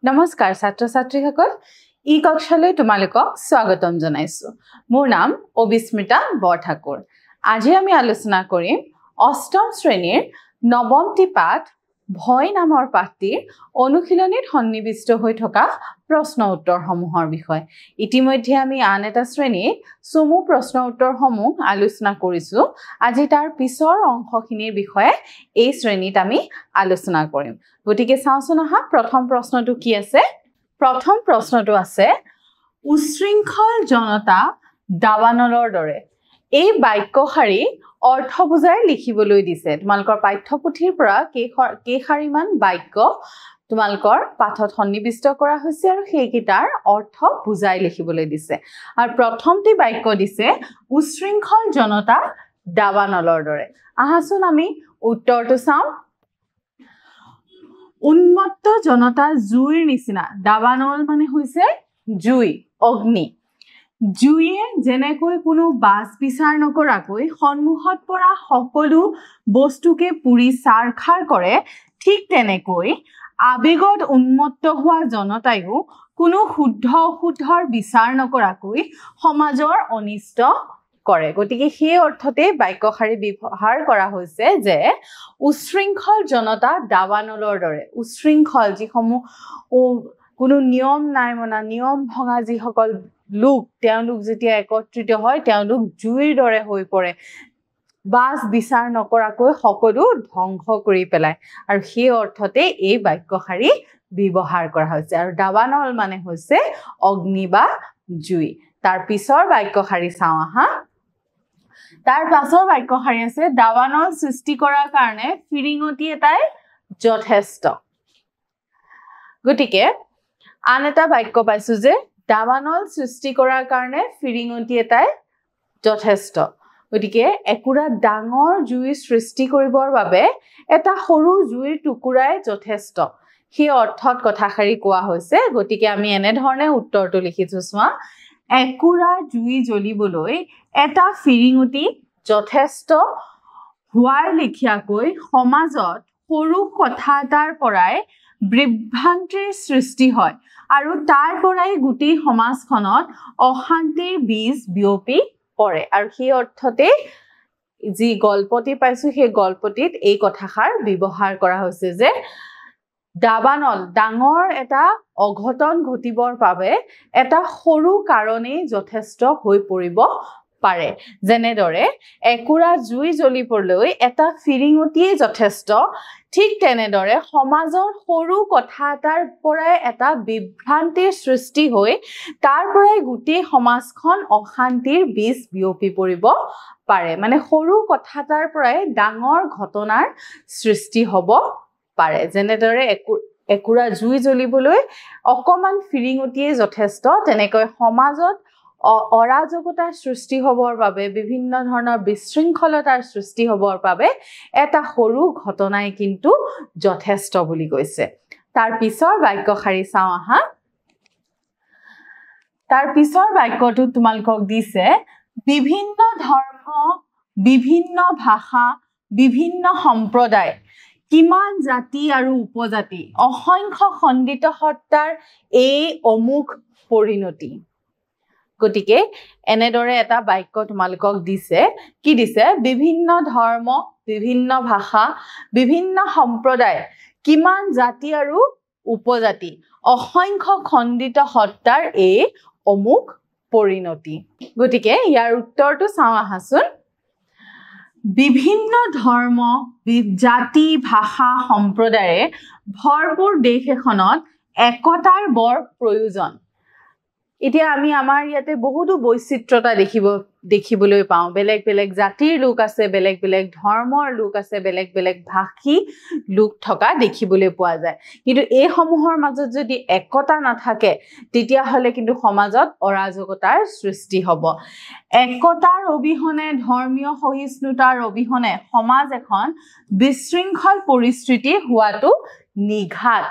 নমস্কাৰ ছাত্ৰ ছাত্ৰীসকল ই কক্ষালৈ তোমালোকক স্বাগতম জনাইছো মোৰ নাম অবিস্মিতা বৰঠাকুৰ আজি আমি আলোচনা কৰিম অষ্টম শ্ৰেণীৰ নৱমটি পাঠ ভয় নামৰ পাঠটিৰ অনুশীলনীত সন্নিবিষ্ট হৈ থকা প্ৰশ্ন উত্তৰসমূহৰ বিষয় ইতিমধ্যে আমি আন এটা শ্ৰেণীৰ চমু প্ৰশ্ন উত্তৰসমূহ আলোচনা কৰিছো আজি তাৰ পিছৰ অংশখিনিৰ বিষয়ে এই শ্ৰেণীত আমি আলোচনা কৰিম গতিকে চাওঁচোন আহা প্ৰথম প্ৰশ্নটো কি আছে প্ৰথম প্ৰশ্নটো আছে উশৃংখল জনতা দাবানলৰ দৰে এই বাক্যশাৰী অৰ্থ বুজাই লিখিবলৈ দিছে তোমালোকৰ পাঠ্যপুথিৰ পৰা কেইশাৰীমান বাক্য তোমালোকৰ পাঠত সন্নিবিষ্ট কৰা হৈছে আৰু সেইকেইটাৰ অৰ্থ বুজাই লিখিবলৈ দিছে আৰু প্ৰথমটি বাক্য দিছে উশৃংখল জনতা দাবানলৰ দৰে আহাচোন আমি উত্তৰটো চাওঁ উন্মত্ত জনতা জুইৰ নিচিনা দাবানল মানে হৈছে জুই অগ্নি জুইয়ে যেনেকৈ কোনো বাস বিচাৰ নকৰাকৈ সন্মুখত পৰা সকলো বস্তুকে পুৰি সাৰখাৰ কৰে ঠিক তেনেকৈ আবেগত উন্মত্ত হোৱা জনতায়ো কোনো শুদ্ধ অশুদ্ধৰ বিচাৰ নকৰাকৈ সমাজৰ অনিষ্ট কৰে গতিকে সেই অৰ্থতে বাক্যশাৰী ব্যৱহাৰ কৰা হৈছে যে উশৃংখল জনতা দাবানলৰ দৰে উশৃংখল যিসমূহ কোনো নিয়ম নাই মনা নিয়ম ভঙা যিসকল লোক তেওঁলোক যেতিয়া একত্ৰিত হয় তেওঁলোক জুইৰ দৰে হৈ পৰে বাস বিচাৰ নকৰাকৈ সকলো ধ্বংস কৰি পেলায় আৰু সেই অৰ্থতে এই বাক্যশাৰী ব্যৱহাৰ কৰা হৈছে আৰু দাবানল মানে হৈছে অগ্নি বা জুই তাৰ পিছৰ বাক্যশাৰী চাওঁ আহা তাৰ পাছৰ বাক্যশাৰী আছে দাবানল সৃষ্টি কৰাৰ কাৰণে ফিৰিঙতি এটাই যথেষ্ট গতিকে আন এটা বাক্য পাইছো যে দাবানল সৃষ্টি কৰাৰ কাৰণে ফিৰিঙতি এটাই যথেষ্ট গতিকে একুৰা ডাঙৰ জুই সৃষ্টি কৰিবৰ বাবে এটা সৰু জুইৰ টুকুৰাই যথেষ্ট সেই অৰ্থত কথাষাৰি কোৱা হৈছে গতিকে আমি এনে ধৰণে উত্তৰটো লিখিছো চোৱা একুৰা জুই জ্বলিবলৈ এটা ফিৰিঙতি যথেষ্ট হোৱাৰ লেখিয়াকৈ সমাজত সৰু কথা এটাৰ পৰাই বিভ্ৰান্তিৰ সৃষ্টি হয় আৰু তাৰ পৰাই গোটেই সমাজখনত অশান্তিৰ বীজ বিয়পি পৰে আৰু সেই অৰ্থতে যি গল্পটি পাইছো সেই গল্পটিত এই কথাষাৰ ব্যৱহাৰ কৰা হৈছে যে দাবানল ডাঙৰ এটা অঘটন ঘটিবৰ বাবে এটা সৰু কাৰণেই যথেষ্ট হৈ পৰিব পাৰে যেনেদৰে একুৰা জুই জ্বলিবলৈ এটা ফিৰিঙতিয়ে যথেষ্ট ঠিক তেনেদৰে সমাজৰ সৰু কথা এটাৰ পৰাই এটা বিভ্ৰান্তিৰ সৃষ্টি হৈ তাৰ পৰাই গোটেই সমাজখন অশান্তিৰ বীজ বিয়পি পৰিব পাৰে মানে সৰু কথা এটাৰ পৰাই ডাঙৰ ঘটনাৰ সৃষ্টি হ'ব পাৰে যেনেদৰে একুৰা জুই জ্বলিবলৈ অকমান ফিৰিঙতিয়ে যথেষ্ট তেনেকৈ সমাজত অৰাজকতাৰ সৃষ্টি হ'বৰ বাবে বিভিন্ন ধৰণৰ বিশৃংখলতাৰ সৃষ্টি হ'বৰ বাবে এটা সৰু ঘটনাই কিন্তু যথেষ্ট বুলি কৈছে তাৰ পিছৰ বাক্যশাৰী চাওঁ আহা তাৰ পিছৰ বাক্যটো তোমালোকক দিছে বিভিন্ন ধৰ্ম বিভিন্ন ভাষা বিভিন্ন সম্প্ৰদায় কিমান জাতি আৰু উপজাতি অসংখ্য খণ্ডিত সত্তাৰ এই অমুক পৰিণতি গতিকে এনেদৰে এটা বাক্য তোমালোকক দিছে কি দিছে বিভিন্ন ধৰ্ম বিভিন্ন ভাষা বিভিন্ন সম্প্ৰদায় কিমান জাতি আৰু উপজাতি অসংখ্য খণ্ডিত সত্তাৰ এই অমুক পৰিণতি গতিকে ইয়াৰ উত্তৰটো চাওঁ আহাচোন বিভিন্ন ধৰ্ম জাতি ভাষা সম্প্ৰদায়ে ভৰপূৰ দেশ এখনত একতাৰ বৰ প্ৰয়োজন এতিয়া আমি আমাৰ ইয়াতে বহুতো বৈচিত্ৰতা দেখিবলৈ পাওঁ বেলেগ বেলেগ জাতিৰ লোক আছে বেলেগ বেলেগ ধৰ্মৰ লোক আছে বেলেগ বেলেগ ভাষী লোক থকা দেখিবলৈ পোৱা যায় কিন্তু এই সমূহৰ মাজত যদি একতা নাথাকে তেতিয়াহলে কিন্তু সমাজত অৰাজকতাৰ সৃষ্টি হ'ব একতাৰ অবিহনে ধৰ্মীয় সহিষ্ণুতাৰ অবিহনে সমাজ এখন বিশৃংখল পৰিস্থিতি হোৱাটো নিঘাত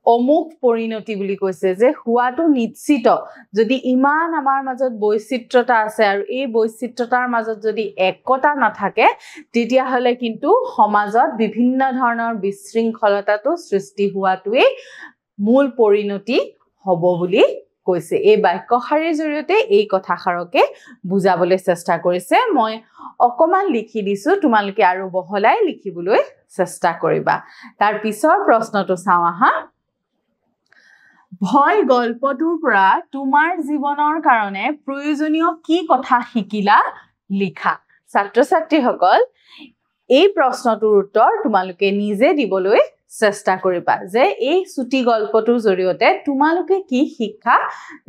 অমুক পৰিণতি বুলি কৈছে যে হুৱাটো নিশ্চিত যদি ইমান আমাৰ মাজত বৈচিত্ৰতা আছে আৰু এই বৈচিত্ৰতাৰ মাজত যদি একতা নাথাকে তেতিয়া হলে কিন্তু সমাজত বিভিন্ন ধৰণৰ বিশৃংখলতাটো সৃষ্টি হোৱাটোৱে মূল পৰিণতি হ'ব বুলি কৈছে এই বাক্যশাৰীৰ জৰিয়তে এই কথাষাৰকে বুজাবলৈ চেষ্টা কৰিছে মই অকমান লিখি দিছো তোমালোকে আৰু বহলাই লিখিবলৈ চেষ্টা কৰিবা তাৰ পিছৰ প্ৰশ্নটো চাও আহা ভয় গল্পটোৰ পৰা তোমাৰ জীৱনৰ কাৰণে প্ৰয়োজনীয় কি কথা শিকিলা লিখা ছাত্ৰ ছাত্ৰীসকল এই প্ৰশ্নটোৰ উত্তৰ তোমালোকে নিজে দিবলৈ চেষ্টা কৰিবা যে এই ছুটি গল্পটোৰ জৰিয়তে তোমালোকে কি শিক্ষা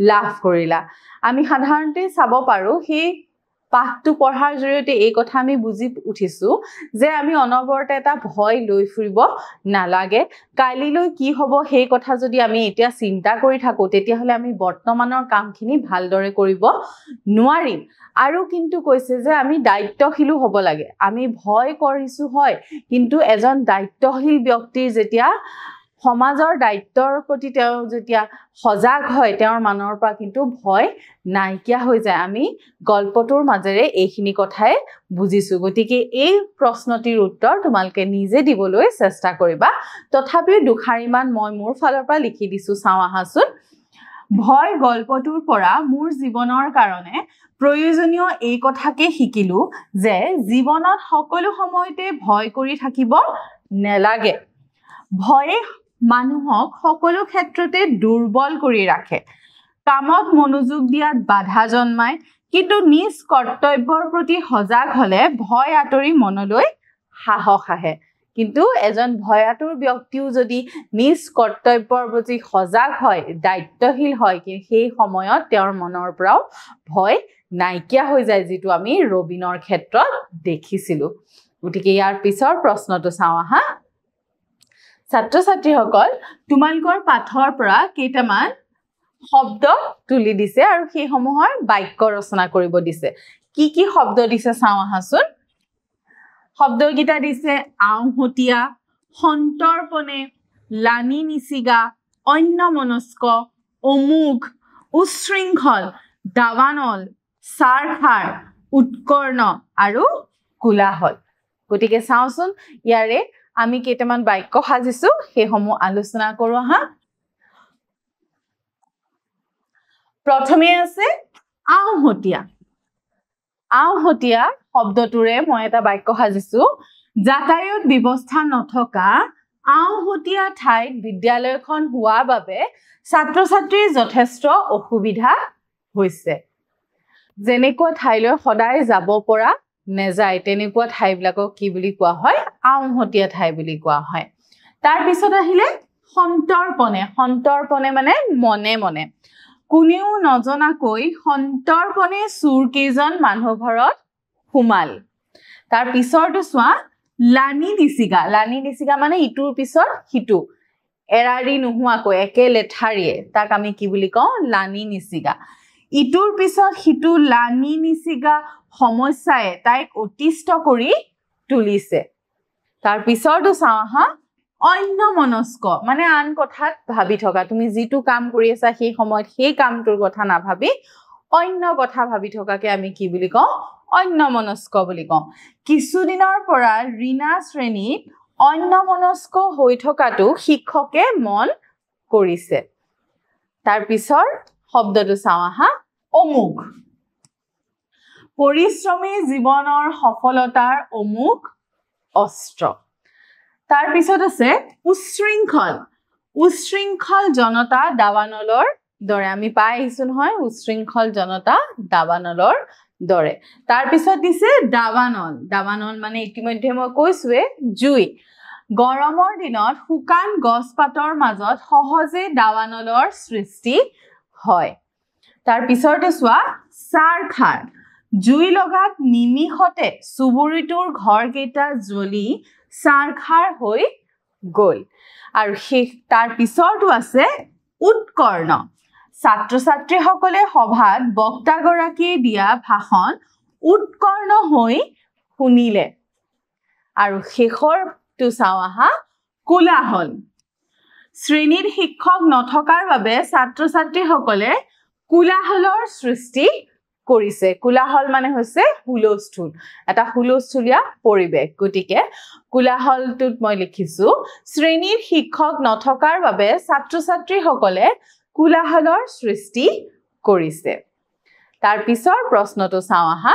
লাভ কৰিলা আমি সাধাৰণতে চাব পাৰো সেই পাঠটো পঢ়াৰ জৰিয়তে এই কথা আমি বুজি উঠিছো যে আমি অনবৰতে এটা ভয় লৈ ফুৰিব নালাগে কালিলৈ কি হ'ব সেই কথা যদি আমি এতিয়া চিন্তা কৰি থাকো তেতিয়া হলে আমি বৰ্তমানৰ কামখিনি ভালদৰে কৰিব নোৱাৰিম আৰু কিন্তু কৈছে যে আমি দায়িত্বশীল হ'ব লাগে আমি ভয় কৰিছো হয় কিন্তু এজন দায়িত্বশীল ব্যক্তিৰ যেতিয়া সমাজৰ দায়িত্বৰ প্ৰতি তেওঁ যেতিয়া সজাগ হয় তেওঁৰ মনৰ পৰা কিন্তু ভয় নাইকিয়া হৈ যায় আমি গল্পটোৰ মাজেৰে এইখিনি কথাই বুজিছো গতিকে এই প্ৰশ্নটিৰ উত্তৰ তোমালোকে নিজে দিবলৈ চেষ্টা কৰিবা তথাপিও দুখাৰিমান মই মোৰ ফালৰ পৰা লিখি দিছো চাও আহাচোন ভয় গল্পটোৰ পৰা মোৰ জীৱনৰ কাৰণে প্ৰয়োজনীয় এই কথাকে শিকিলো যে জীৱনত সকলো সময়তে ভয় কৰি থাকিব নেলাগে ভয়ে মানুহক সকলো ক্ষেত্ৰতে দুৰ্বল কৰি ৰাখে কামত মনোযোগ দিয়াত বাধা জন্মায় কিন্তু নিজ কৰ্তব্যৰ প্ৰতি সজাগ হলে ভয় আঁতৰি মনলৈ সাহস আহে কিন্তু এজন ভয়াতুৰ ব্যক্তিও যদি নিজ কৰ্তব্যৰ প্ৰতি সজাগ হয় দায়িত্বশীল হয় কিন্তু সেই সময়ত তেওঁৰ মনৰ পৰাও ভয় নাইকিয়া হৈ যায় যেটো আমি ৰবিনৰ ক্ষেত্ৰত দেখিছিলো গতিকে ইয়াৰ পিছৰ প্ৰশ্নটো চাও আহা ছাত্ৰ ছাত্ৰীসকল তোমালোকৰ পাঠৰ পৰা কেইটামান শব্দ তুলি দিছে আৰু সেই সমূহৰ বাক্য ৰচনা কৰিব দিছে কি শব্দ দিছে চাও আহাচোন শব্দগীতা দিছে আউহতিয়া সন্তৰ্পণে লানি নিচিগা অন্যমনস্ক অমুক উশৃংখল দাৱানল সাৰখাৰ উৎকৰ্ণ আৰু কোলাহল গতিকে চাওচোন ইয়াৰে আমি কেইটামান বাক্য সাজিছো সেইসমূহ আলোচনা কৰো আহা প্ৰথমে আছে আউহতিয়া শব্দটোৰে মই এটা বাক্য সাজিছো যাতায়াত ব্যৱস্থা নথকা আউহতিয়া ঠাইত বিদ্যালয়খন হোৱাৰ বাবে ছাত্ৰ ছাত্ৰীৰ যথেষ্ট অসুবিধা হৈছে যেনেকুৱা ঠাইলৈ সদায় যাব পৰা নেযায় তেনেকুৱা ঠাইবিলাকক কি বুলি কোৱা হয় আউহতিয়া ঠাই বুলি কোৱা হয় তাৰ পিছত আহিলে সন্তৰ্পণে মানে মনে মনে কোনেও নজনাকৈ সন্তৰ্পণে চুৰ কেইজন মানুহ ঘৰত সোমাল তাৰ পিছৰটো চোৱা লানি নিচিগা মানে ইটোৰ পিছত সিটো এৰাৰি নোহোৱাকৈ একে লেঠাৰিয়ে তাক আমি কি বুলি কওঁ লানি নিচিগা ইটোৰ পিছত সিটো লানি নিচিগা সমস্যায়ে তাইক অতিষ্ঠ কৰি তুলিছে তাৰ পিছৰটো চাও আহা অন্যমনস্ক মানে আন কথাত ভাবি থকা তুমি যিটো কাম কৰি আছা সেই সময়ত সেই কামটোৰ কথা নাভাবি অন্য কথা ভাবি থকাকে আমি কি বুলি কওঁ অন্যমনস্ক বুলি কওঁ কিছুদিনৰ পৰা ৰীনা শ্ৰেণীত অন্যমনস্ক হৈ থকাটো শিক্ষকে মন কৰিছে তাৰ পিছৰ শব্দটো চাও আহা অমুক পৰিশ্ৰমী জীৱনৰ সফলতাৰ অমুক অস্ত্ৰ তাৰ পিছত আছে উশৃংখল জনতা দাৱানলৰ দৰে আমি পাই আহিছো নহয় উশৃংখল জনতা দাৱানলৰ দৰে তাৰ পিছত দিছে দাৱানল মানে ইতিমধ্যে মই কৈছোৱে জুই গৰমৰ দিনত শুকান গছ পাতৰ মাজত সহজে দাৱানলৰ সৃষ্টি হয় তাৰ পিছৰটো চোৱা সাৰখাৰ জুই লগাত নিমিষতে চুবুৰীটোৰ ঘৰকেইটা জ্বলি সাৰখাৰ হৈ গ'ল আৰু তাৰ পিছৰটো আছে উৎকৰ্ণ ছাত্ৰ ছাত্ৰীসকলে সভাত বক্তাগৰাকীয়ে দিয়া ভাষণ উৎকৰ্ণ হৈ শুনিলে আৰু শেষৰটো চাও আহা কোলাহল শ্ৰেণীত শিক্ষক নথকাৰ বাবে ছাত্ৰ ছাত্ৰীসকলে কোলাহলৰ সৃষ্টি কৰিছে কোলাহল মানে হৈছে হুলস্থুল এটা হুলস্থুলীয়া পৰিৱেশ গতিকে কোলাহলটোত মই লিখিছো শ্ৰেণীত শিক্ষক নথকাৰ বাবে ছাত্ৰ ছাত্ৰীসকলে কোলাহলৰ সৃষ্টি কৰিছে তাৰ পিছৰ প্ৰশ্নটো চাওঁ আহা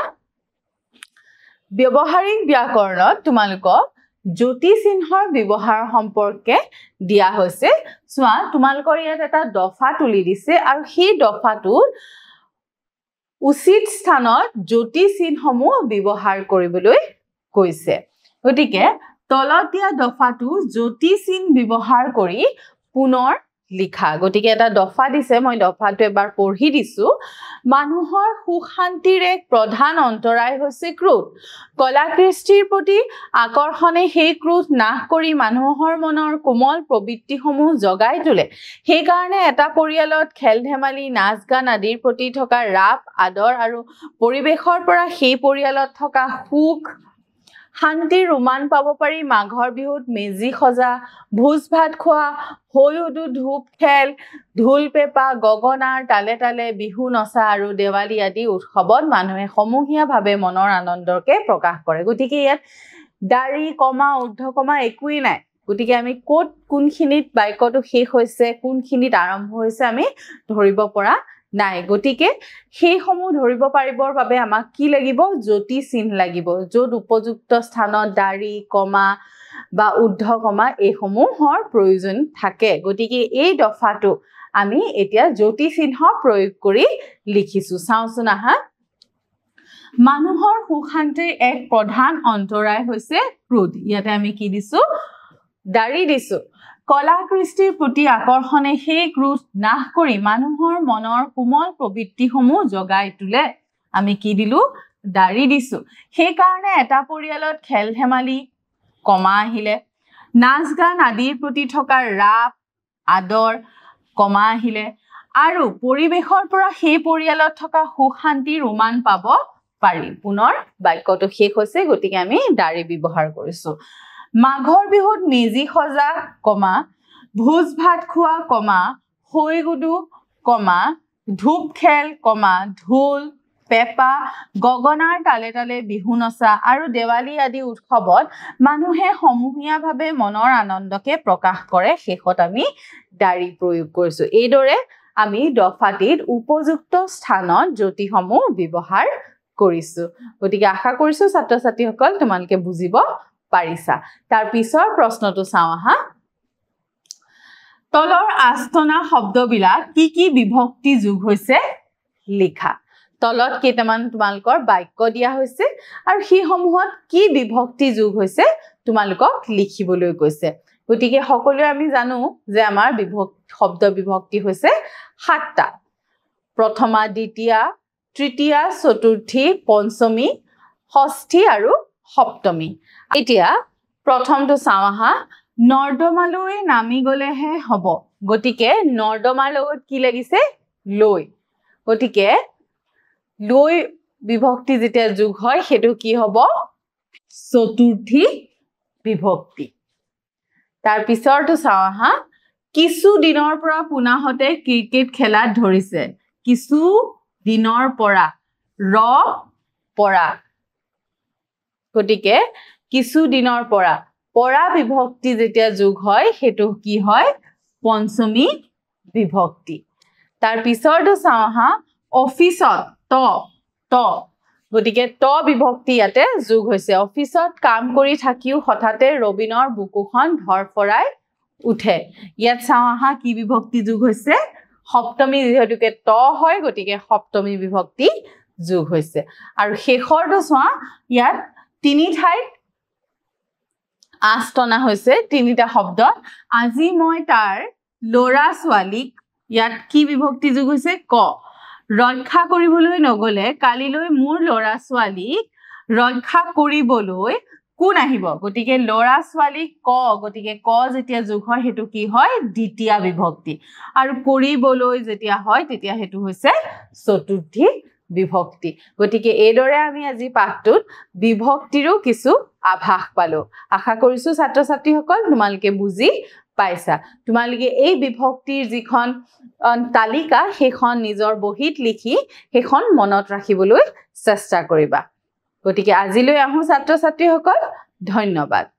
ব্যৱহাৰিক ব্যাকৰণত তোমালোকক জ্যোতি চিহ্নৰ ব্যৱহাৰ সম্পৰ্কে দিয়া হৈছে চোৱা তোমালোকৰ ইয়াত এটা দফা তুলি দিছে আৰু সেই দফাটোৰ উচিত স্থানত জ্যোতি চিহ্নসমূহ ব্যৱহাৰ কৰিবলৈ কৈছে গতিকে তলত দিয়া দফাটো জ্যোতি চিহ্ন ব্যৱহাৰ কৰি পুনৰ লিখা গতিকে এটা দফা দিছে মই দফাটো এবাৰ পঢ়ি দিছো মানুহৰ সুখ শান্তিৰ এক প্ৰধান অন্তৰায় হৈছে ক্ৰোধ কলাকৃষ্টিৰ প্ৰতি আকৰ্ষণে সেই ক্ৰোধ নাশ কৰি মানুহৰ মনৰ কোমল প্ৰবৃত্তিসমূহ জগাই তোলে সেই কাৰণে এটা পৰিয়ালত খেল ধেমালি নাচ গান আদিৰ প্ৰতি থকা ৰাপ আদৰ আৰু পৰিৱেশৰ পৰা সেই পৰিয়ালত থকা সুখ শান্তিৰ ৰোমান পাব পাৰি মাঘৰ বিহুত মেজি সজা ভোজ ভাত খোৱা হৈ উদু ধূপ খেল ঢোল পেপা গগনাৰ তালে তালে বিহু নচা আৰু দেৱালী আদি উৎসৱত মানুহে সমূহীয়াভাৱে মনৰ আনন্দকে প্ৰকাশ কৰে গতিকে ইয়াত দাৰি কমা ঊৰ্ধ্ব কমা একোৱেই নাই গতিকে আমি ক'ত কোনখিনিত বাক্যটো শেষ হৈছে কোনখিনিত আৰম্ভ হৈছে আমি ধৰিব পৰা নাই গতিকে সেই সমূহ ধৰিব পাৰিবৰ বাবে আমাক কি লাগিব জ্যোতি চিহ্ন লাগিব য'ত উপযুক্ত স্থানত দাৰি কমা বা ঊৰ্ধ্ব কমা এই সমূহৰ প্ৰয়োজন থাকে গতিকে এই দফাটো আমি এতিয়া জ্যোতি চিহ্ন প্ৰয়োগ কৰি লিখিছো চাওঁচোন আহা মানুহৰ সুখ শান্তিৰ এক প্ৰধান অন্তৰায় হৈছে ক্ৰোধ ইয়াতে আমি কি দিছো দাৰি দিছো কলাকৃষ্টিৰ প্ৰতি আকৰ্ষণে সেই ক্ৰোধ নাশ কৰি মানুহৰ মনৰ কোমল প্ৰবৃত্তিসমূহ জগাই তোলে আমি কি দিলো দাৰি দিছো সেই কাৰণে এটা পৰিয়ালত খেল ধেমালি কমা আহিলে নাচ গান আদিৰ প্ৰতি থকা ৰাপ আদৰ কমা আহিলে আৰু পৰিৱেশৰ পৰা সেই পৰিয়ালত থকা সুখ শান্তি ৰোমান পাব পাৰি পুনৰ বাক্যটো শেষ হৈছে গতিকে আমি দাৰি ব্যৱহাৰ কৰিছো মাঘৰ বিহুত মেজি সজা কমা ভোজ ভাত খোৱা কমা হৈ গুডু কমা ধূপ খেল কমা ঢোল পেপা গগনাৰ তালে তালে বিহু নচা আৰু দেৱালী আদি উৎসৱত মানুহে সমূহীয়াভাৱে মনৰ আনন্দকে প্ৰকাশ কৰে শেষত আমি দাৰি প্ৰয়োগ কৰিছো এইদৰে আমি দফাটিত উপযুক্ত স্থানত জ্যোতিসমূহ ব্যৱহাৰ কৰিছো গতিকে আশা কৰিছো ছাত্ৰ ছাত্ৰীসকল তোমালোকে বুজিব পাৰিছা তাৰ পিছৰ প্ৰশ্নটো চাওঁ আহা তলৰ আস্তনা শব্দবিলাক কি বিভক্তি যোগ হৈছে লিখা তলত কেইটামান তোমালোকৰ বাক্য দিয়া হৈছে আৰু সেই সমূহত কি বিভক্তি যোগ হৈছে তোমালোকক লিখিবলৈ কৈছে গতিকে সকলোৱে আমি জানো যে আমাৰ শব্দ বিভক্তি হৈছে 7টা প্ৰথমা দ্বিতীয়া তৃতীয়া চতুৰ্থী পঞ্চমী ষষ্ঠী আৰু সপ্তমী এতিয়া প্ৰথমটো চাওঁ আহা নৰ্দমালৈ নামি গলেহে হ'ব গতিকে নৰ্দমাৰ লগত কি লাগিছে লৈ গতিকে লৈ বিভক্তি যেতিয়া যোগ হয় সেইটো কি হ'ব চতুৰ্থী বিভক্তি তাৰ পিছৰটো চাওঁ আহা কিছু দিনৰ পৰা পুনাহতে ক্ৰিকেট খেলাত ধৰিছে কিছু দিনৰ পৰা পৰা গতিকে কিছু দিনৰ পৰা বিভক্তি যেতিয়া যোগ হয় সেইটো কি হয় পঞ্চমী বিভক্তি তাৰ পিছৰটো চাওঁ আহা অফিসত ত গতিকে ত বিভক্তি ইয়াতে যোগ হৈছে অফিসত কাম কৰি থাকিও হঠাতে ৰবিনৰ বুকুখন ধৰফৰাই উঠে ইয়াত চাওঁ আহা কি বিভক্তি যোগ হৈছে সপ্তমী যেহেতুকে ত হয় গতিকে সপ্তমী বিভক্তি যোগ হৈছে আৰু শেষৰটো চোৱা ইয়াত তিনি ঠাইত আস্তনা হৈছে তিনিটা শব্দ আজি মই তাৰ লৰা ছোৱালীক ইয়াত কি বিভক্তি যোগ হৈছে ক ৰক্ষা কৰিবলৈ নগলে কালিলৈ মোৰ লৰা ছোৱালীক ৰক্ষা কৰিবলৈ কোন আহিব গতিকে লৰা ছোৱালীক ক গতিকে ক যেতিয়া যোগ হয় হেতু কি হয় দ্বিতীয় বিভক্তি আৰু কৰিবলৈ যেতিয়া হয় তেতিয়া হেতু হৈছে চতুৰ্থী বিভক্তি গতিকে এইদৰে আমি আজি পাঠটোত বিভক্তিৰো কিছু আভাস পালো আশা কৰিছো ছাত্ৰ ছাত্ৰীসকল তোমালোকে বুজি পাইছা তোমালোকে এই বিভক্তিৰ যিখন তালিকা সেইখন নিজৰ বহীত লিখি সেইখন মনত ৰাখিবলৈ চেষ্টা কৰিবা গতিকে আজিলৈ আহো ছাত্ৰ ছাত্ৰীসকল ধন্যবাদ